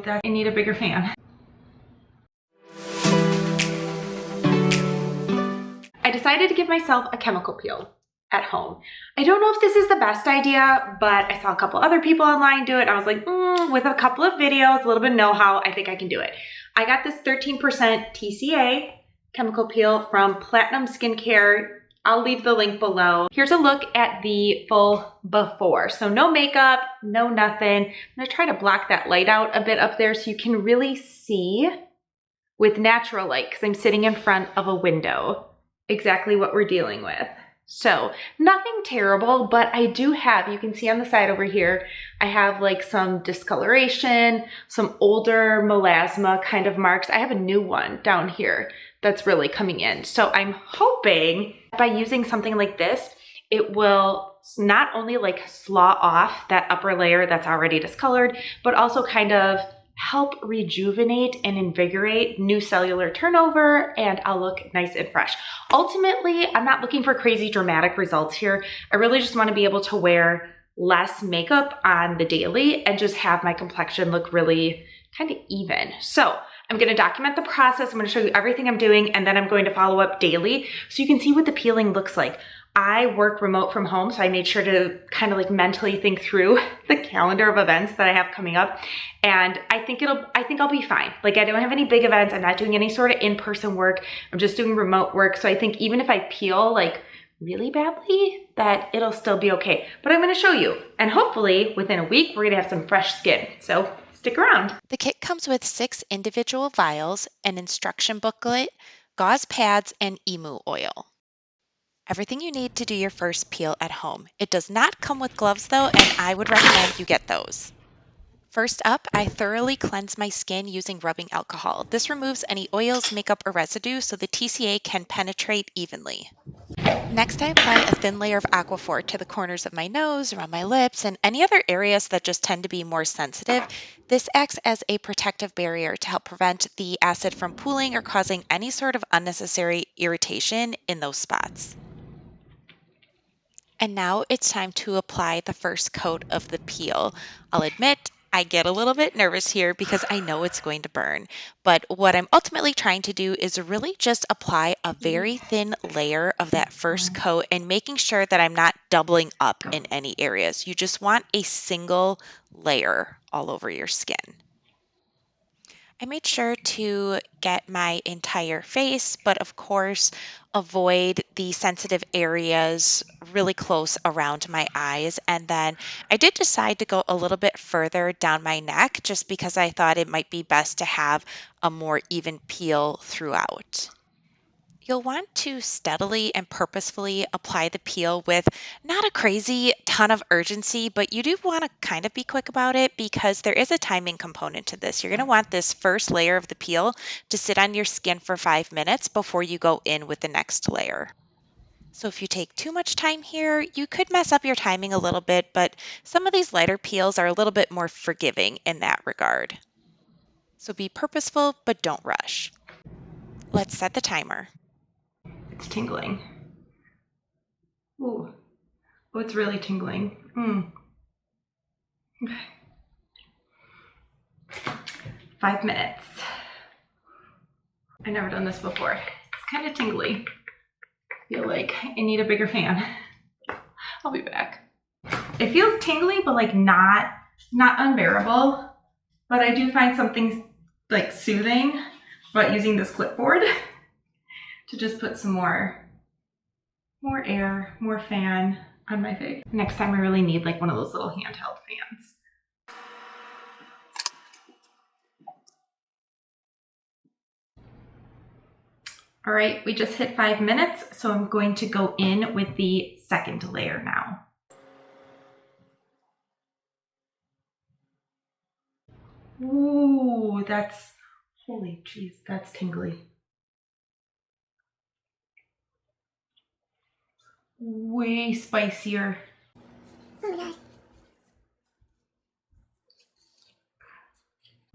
that I need a bigger fan. I decided to give myself a chemical peel at home. I don't know if this is the best idea, but I saw a couple other people online do it. I was like, with a couple of videos, a little bit of know-how, I think I can do it. I got this 13% TCA chemical peel from Platinum Skincare. I'll leave the link below. Here's a look at the full before. So no makeup, no nothing. I'm gonna try to block that light out a bit up there so you can really see with natural light, because I'm sitting in front of a window, exactly what we're dealing with. So nothing terrible, but I do have, you can see on the side over here, I have like some discoloration, some older melasma kind of marks. I have a new one down here that's really coming in. So I'm hoping by using something like this, it will not only like slaw off that upper layer that's already discolored, but also kind of help rejuvenate and invigorate new cellular turnover, and I'll look nice and fresh. Ultimately, I'm not looking for crazy dramatic results here. I really just want to be able to wear less makeup on the daily and just have my complexion look really kind of even. So I'm going to document the process. I'm going to show you everything I'm doing, and then I'm going to follow up daily so you can see what the peeling looks like. I work remote from home, so I made sure to kind of like mentally think through the calendar of events that I have coming up. And I think I'll be fine. Like, I don't have any big events. I'm not doing any sort of in-person work. I'm just doing remote work. So I think even if I peel like really badly, that it'll still be okay. But I'm gonna show you. And hopefully within a week, we're gonna have some fresh skin. So stick around. The kit comes with 6 individual vials, an instruction booklet, gauze pads, and emu oil. Everything you need to do your first peel at home. It does not come with gloves though, and I would recommend you get those. First up, I thoroughly cleanse my skin using rubbing alcohol. This removes any oils, makeup, or residue so the TCA can penetrate evenly. Next, I apply a thin layer of Aquaphor to the corners of my nose, around my lips, and any other areas that just tend to be more sensitive. This acts as a protective barrier to help prevent the acid from pooling or causing any sort of unnecessary irritation in those spots. And now it's time to apply the first coat of the peel. I'll admit, I get a little bit nervous here because I know it's going to burn. But what I'm ultimately trying to do is really just apply a very thin layer of that first coat and making sure that I'm not doubling up in any areas. You just want a single layer all over your skin. I made sure to get my entire face, but of course, avoid the sensitive areas really close around my eyes. And then I did decide to go a little bit further down my neck just because I thought it might be best to have a more even peel throughout. You'll want to steadily and purposefully apply the peel with not a crazy ton of urgency, but you do want to kind of be quick about it because there is a timing component to this. You're going to want this first layer of the peel to sit on your skin for 5 minutes before you go in with the next layer. So if you take too much time here, you could mess up your timing a little bit, but some of these lighter peels are a little bit more forgiving in that regard. So be purposeful, but don't rush. Let's set the timer. It's tingling. Ooh. Oh, it's really tingling. Okay. 5 minutes. I've never done this before. It's kind of tingly. I feel like I need a bigger fan. I'll be back. It feels tingly, but like not unbearable. But I do find something like soothing about using this clipboard to just put some more air, more fan on my face. Next time I really need like one of those little handheld fans. All right, we just hit 5 minutes, so I'm going to go in with the second layer now. Ooh, holy jeez, that's tingly. Way spicier. Oh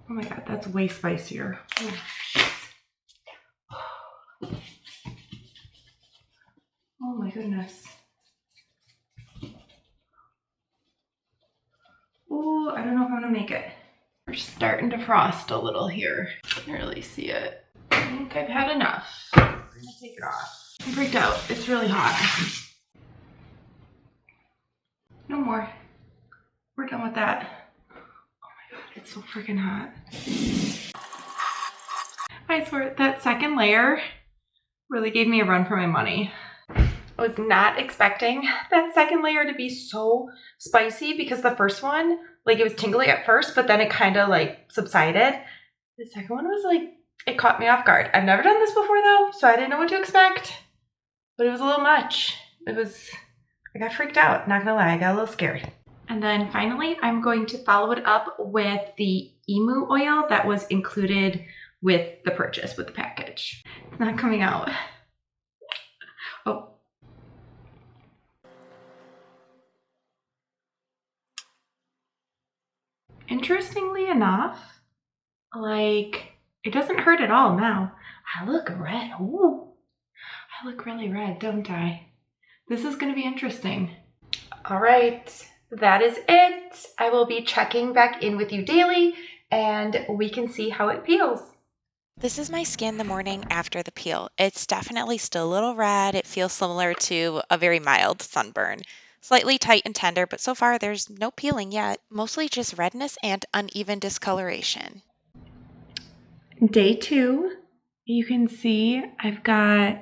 my God, that's way spicier. Oh my goodness. Oh, I don't know if I'm gonna make it. We're starting to frost a little here. I can really see it. I think I've had enough. I'm gonna take it off. I'm freaked out. It's really hot. No more. We're done with that. Oh my god, it's so freaking hot. I swear, that second layer really gave me a run for my money. I was not expecting that second layer to be so spicy because the first one, like it was tingly at first, but then it kind of like subsided. The second one was like, it caught me off guard. I've never done this before though, so I didn't know what to expect, but it was a little much. I got freaked out, not gonna lie, I got a little scared. And then finally, I'm going to follow it up with the emu oil that was included with the purchase, with the package. It's not coming out. Oh. Interestingly enough, like, it doesn't hurt at all now. I look red. Ooh, I look really red, don't I? This is gonna be interesting. All right, that is it. I will be checking back in with you daily and we can see how it peels. This is my skin the morning after the peel. It's definitely still a little red. It feels similar to a very mild sunburn. Slightly tight and tender, but so far there's no peeling yet. Mostly just redness and uneven discoloration. Day 2, you can see I've got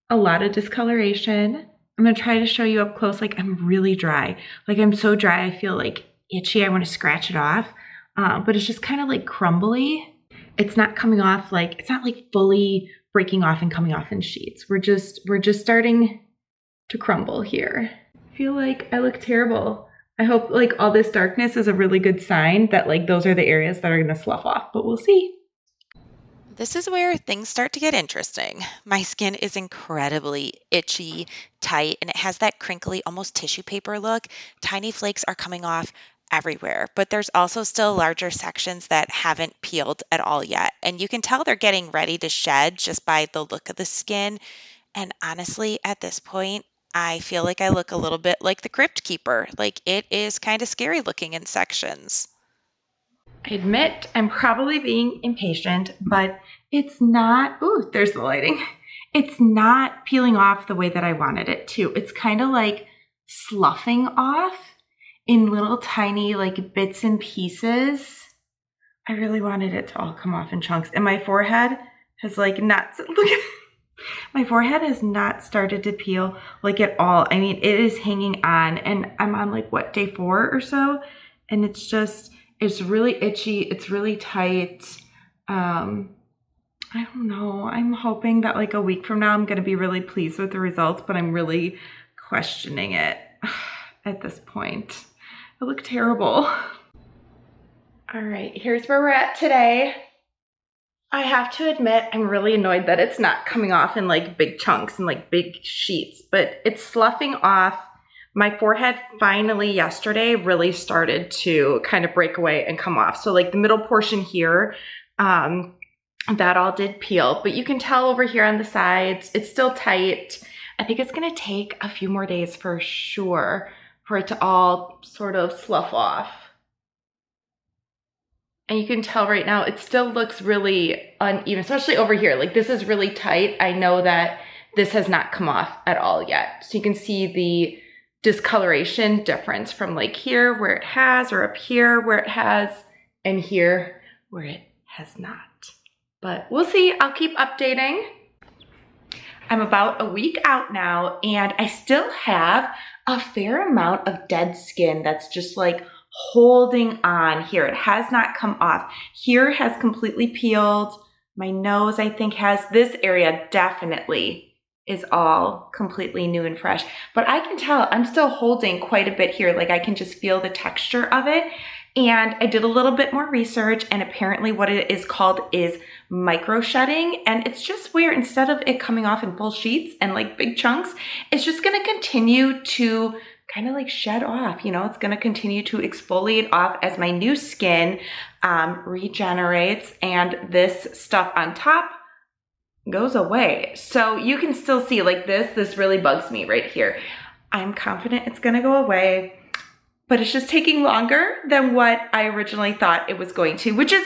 a lot of discoloration. I'm gonna try to show you up close. Like, I'm really dry. Like, I'm so dry I feel like itchy. I want to scratch it off, but it's just kind of like crumbly. It's not coming off, like, it's not like fully breaking off and coming off in sheets. We're just starting to crumble here. I feel like I look terrible. I hope like all this darkness is a really good sign that like those are the areas that are gonna slough off, but we'll see. This is where things start to get interesting. My skin is incredibly itchy, tight, and it has that crinkly, almost tissue paper look. Tiny flakes are coming off everywhere, but there's also still larger sections that haven't peeled at all yet. And you can tell they're getting ready to shed just by the look of the skin. And honestly, at this point, I feel like I look a little bit like the crypt keeper. Like it is kind of scary looking in sections. I admit I'm probably being impatient, but it's not, ooh, there's the lighting. It's not peeling off the way that I wanted it to. It's kind of like sloughing off in little tiny like bits and pieces. I really wanted it to all come off in chunks. And my forehead has like not, look at, my forehead has not started to peel like at all. I mean, it is hanging on and I'm on like what, day 4 or so? And it's just, it's really itchy. It's really tight. I don't know. I'm hoping that like a week from now, I'm going to be really pleased with the results, but I'm really questioning it at this point. I look terrible. All right, here's where we're at today. I have to admit, I'm really annoyed that it's not coming off in like big chunks and like big sheets, but it's sloughing off. My forehead finally yesterday really started to kind of break away and come off. So like the middle portion here, that all did peel, but you can tell over here on the sides, it's still tight. I think it's gonna take a few more days for sure for it to all sort of slough off. And you can tell right now, it still looks really uneven, especially over here. Like this is really tight. I know that this has not come off at all yet. So you can see the discoloration difference from like here where it has, or up here where it has, and here where it has not. But we'll see, I'll keep updating. I'm about a week out now and I still have a fair amount of dead skin that's just like holding on here. It has not come off. Here has completely peeled. My nose, I think, has, this area definitely is all completely new and fresh. But I can tell I'm still holding quite a bit here. Like I can just feel the texture of it. And I did a little bit more research and apparently what it is called is micro shedding. And it's just where instead of it coming off in full sheets and like big chunks, it's just gonna continue to kind of like shed off, you know, it's gonna continue to exfoliate off as my new skin regenerates and this stuff on top goes away. So you can still see like this really bugs me right here. I'm confident it's gonna go away. but it's just taking longer than what I originally thought it was going to, which is,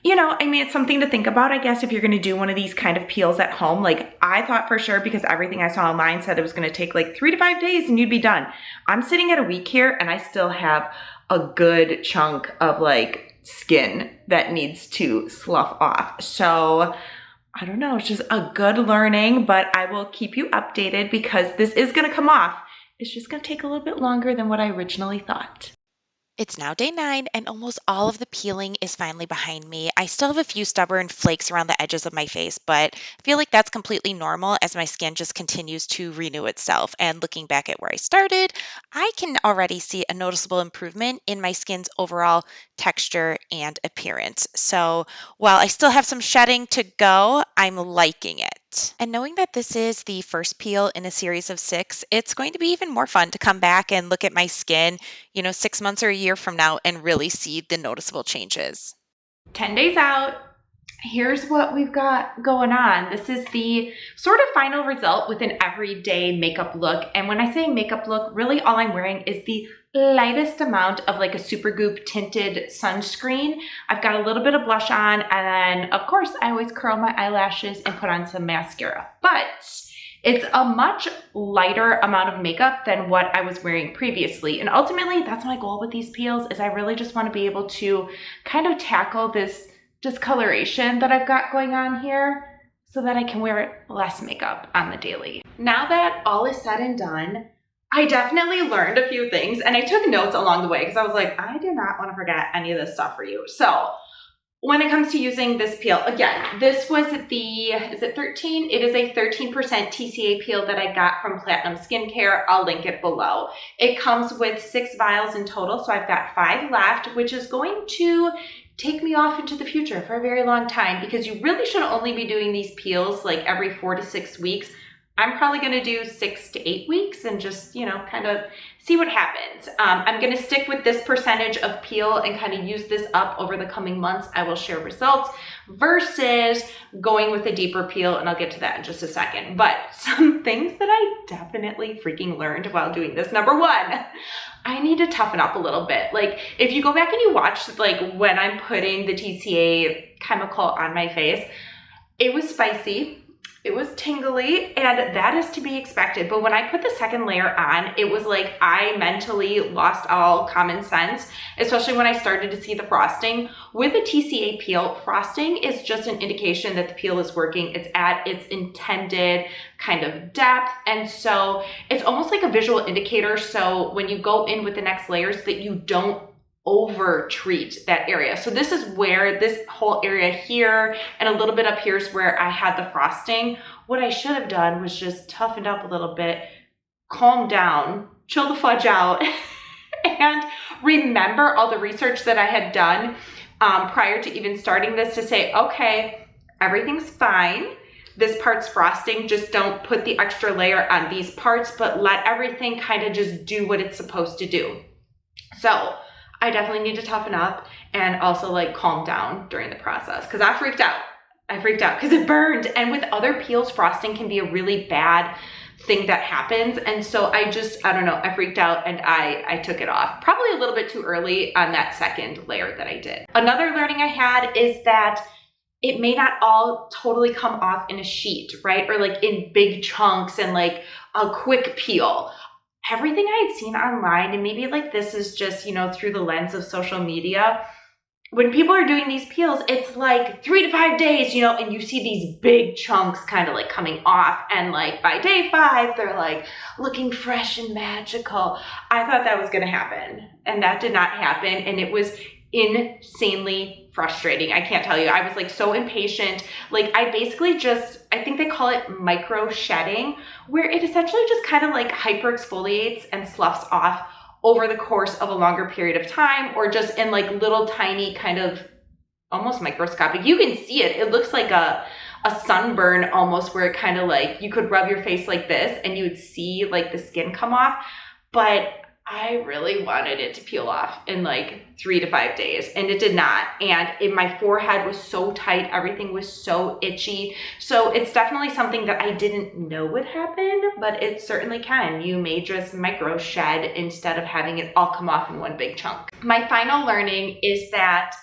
it's something to think about, I guess, if you're going to do one of these kind of peels at home. Like, I thought for sure, because everything I saw online said it was going to take like 3 to 5 days and you'd be done. I'm sitting at a week here and I still have a good chunk of like skin that needs to slough off. So I don't know, it's just a good learning, but I will keep you updated because this is going to come off. It's just going to take a little bit longer than what I originally thought. It's now day 9, and almost all of the peeling is finally behind me. I still have a few stubborn flakes around the edges of my face, but I feel like that's completely normal as my skin just continues to renew itself. And looking back at where I started, I can already see a noticeable improvement in my skin's overall texture and appearance. So while I still have some shedding to go, I'm liking it. And knowing that this is the first peel in a series of 6, it's going to be even more fun to come back and look at my skin 6 months or a year from now and really see the noticeable changes. 10 days out, here's what we've got going on. This is the sort of final result with an everyday makeup look. And when I say makeup look, really all I'm wearing is the lightest amount of like a Supergoop tinted sunscreen. I've got a little bit of blush on, and then of course I always curl my eyelashes and put on some mascara. But it's a much lighter amount of makeup than what I was wearing previously. And ultimately, that's my goal with these peels, is I really just want to be able to kind of tackle this discoloration that I've got going on here so that I can wear less makeup on the daily. Now that all is said and done, I definitely learned a few things, and I took notes along the way because I was like, I did not want to forget any of this stuff for you. So when it comes to using this peel, again, this was is it 13? It is a 13% TCA peel that I got from Platinum Skincare. I'll link it below. It comes with 6 vials in total, so I've got 5 left, which is going to take me off into the future for a very long time, because you really should only be doing these peels like every 4 to 6 weeks. I'm probably going to do 6 to 8 weeks and just, kind of see what happens. I'm going to stick with this percentage of peel and kind of use this up over the coming months. I will share results versus going with a deeper peel, and I'll get to that in just a second. But some things that I definitely freaking learned while doing this. Number 1, I need to toughen up a little bit. Like, if you go back and you watch like when I'm putting the TCA chemical on my face, it was spicy. It was tingly, and that is to be expected. But when I put the second layer on, it was like I mentally lost all common sense, especially when I started to see the frosting. With a TCA peel, frosting is just an indication that the peel is working. It's at its intended kind of depth. And so it's almost like a visual indicator. So when you go in with the next layers, that you don't over treat that area. So this is where this whole area here and a little bit up here is where I had the frosting. What I should have done was just toughened up a little bit, calm down, chill the fudge out, and remember all the research that I had done prior to even starting this, to say, okay, everything's fine. This part's frosting, just don't put the extra layer on these parts, but let everything kind of just do what it's supposed to do. So I definitely need to toughen up and also like calm down during the process, because I freaked out. I freaked out because it burned. And with other peels, frosting can be a really bad thing that happens. And so I don't know, I freaked out and I took it off. Probably a little bit too early on that second layer that I did. Another learning I had is that it may not all totally come off in a sheet, right? Or like in big chunks and like a quick peel. Everything I had seen online, and maybe like this is just, through the lens of social media, when people are doing these peels, it's like 3 to 5 days, and you see these big chunks kind of like coming off. And like by day 5, they're like looking fresh and magical. I thought that was going to happen, and that did not happen. And it was insanely frustrating. I can't tell you. I was like so impatient. Like I basically I think they call it micro shedding, where it essentially just kind of like hyper exfoliates and sloughs off over the course of a longer period of time, or just in like little tiny kind of almost microscopic. You can see it. It looks like a sunburn almost, where it kind of like you could rub your face like this and you would see like the skin come off. But I really wanted it to peel off in like 3 to 5 days, and it did not. And my forehead was so tight, everything was so itchy. So it's definitely something that I didn't know would happen, but it certainly can. You may just micro shed instead of having it all come off in one big chunk. My final learning is that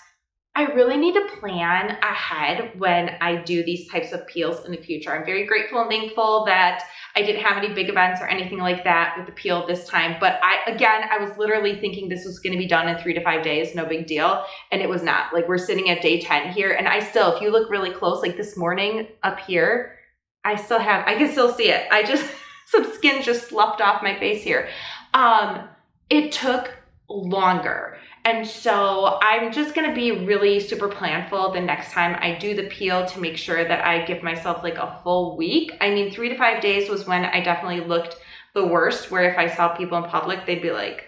I really need to plan ahead when I do these types of peels in the future. I'm very grateful and thankful that I didn't have any big events or anything like that with the peel this time. But I was literally thinking this was going to be done in 3 to 5 days, no big deal. And it was not. Like, we're sitting at day 10 here, and if you look really close, like this morning up here, I can still see it. Some skin just sloughed off my face here. It took longer. And so I'm just going to be really super planful the next time I do the peel to make sure that I give myself like a full week. I mean, 3 to 5 days was when I definitely looked the worst, where if I saw people in public, they'd be like,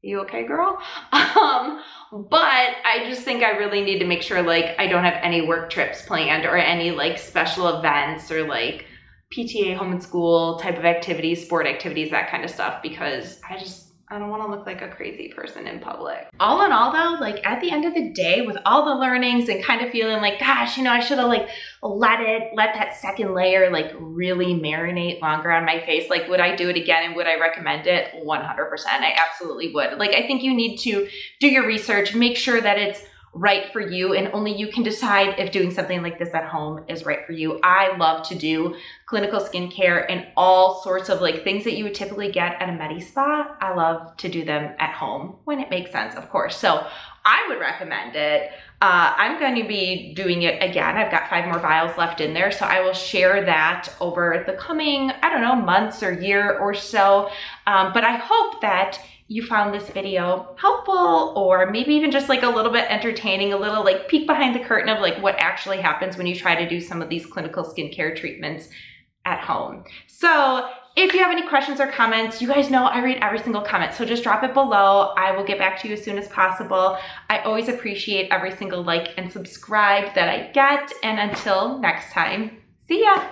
"You okay, girl?" But I just think I really need to make sure like I don't have any work trips planned or any like special events or like PTA, home and school type of activities, sport activities, that kind of stuff, because I don't want to look like a crazy person in public. All in all though, like at the end of the day, with all the learnings and kind of feeling like, gosh, I should have like let that second layer like really marinate longer on my face. Like, would I do it again and would I recommend it? 100%. I absolutely would. Like, I think you need to do your research, make sure that it's right for you, and only you can decide if doing something like this at home is right for you. I love to do clinical skincare and all sorts of like things that you would typically get at a med spa. I love to do them at home when it makes sense, of course. So I would recommend it. I'm going to be doing it again. I've got 5 more vials left in there, so I will share that over the coming, months or year or so. But I hope that you found this video helpful, or maybe even just like a little bit entertaining, a little like peek behind the curtain of like what actually happens when you try to do some of these clinical skincare treatments at home. So if you have any questions or comments, you guys know I read every single comment, so just drop it below. I will get back to you as soon as possible. I always appreciate every single like and subscribe that I get. And until next time, see ya.